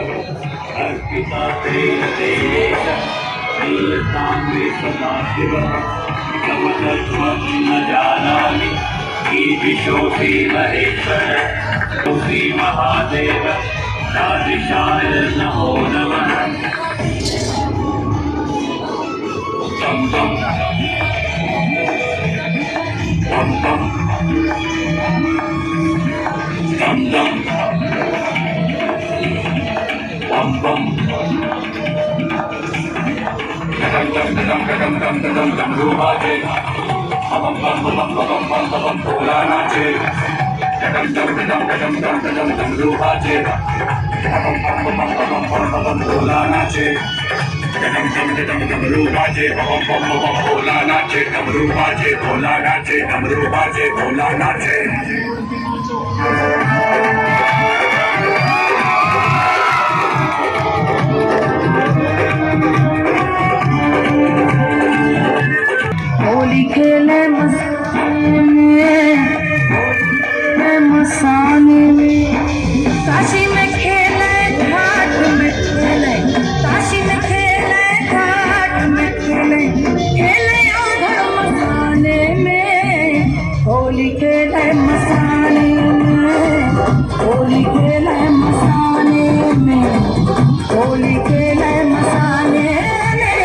अर्पिता तेन देवेश प्रियतां मे सदाशिवः कमलत्वं न जानामि ईदिशोऽसि महेश्वर श्री महादेव राधिकाय नमो नमः तं तं तं तं तं तं bum bum dum dum dum dum dum dum dum rubaje bum bum bum bum bum bum bola nache dum dum dum dum dum dum dum rubaje bum bum bum bum bum bum bola nache dum dum dum dum rubaje bum bum bum bola nache dum rubaje bola nache dum rubaje bola nache Holi खेले मसाने में काशी में खेले घाट में खेले काशी में खेले घाट में खेले खेले उधर मसाने में होली खेले मसाने में होली खेले मसाने में होली खेले मसाने में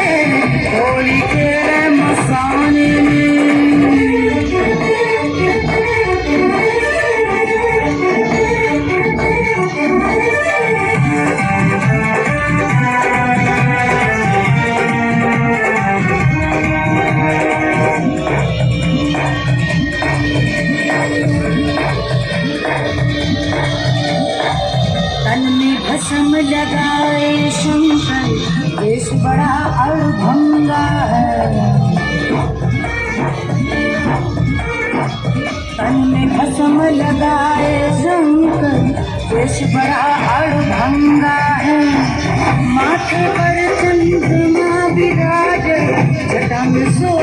होली खेले मसाने में तन में भस्म लगाए शंकर देश बड़ा अड़भंगा है तन में भस्म लगाए शंकर देश बड़ा अड़भंगा है माथे पर चंद्रमा विराज जटा में सो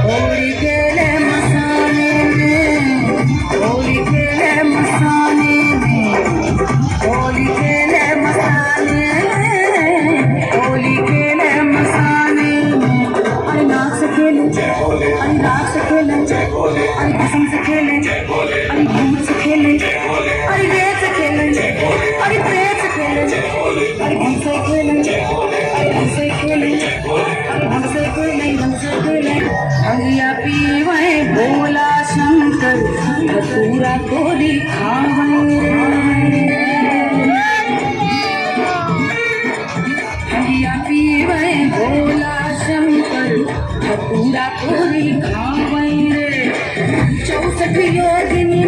होली खेले मसाने में होली खेले मसाने में होली खेले मसाने में होली खेले मसाने में अरे नाक से खेले अरे राग से खेले अरे कसम से खेले अरे घूम से धतूरा तोरी खावई रे हरिया पीवे भोला शंकर धतूरा तोरी खावई रे 64 योगिनी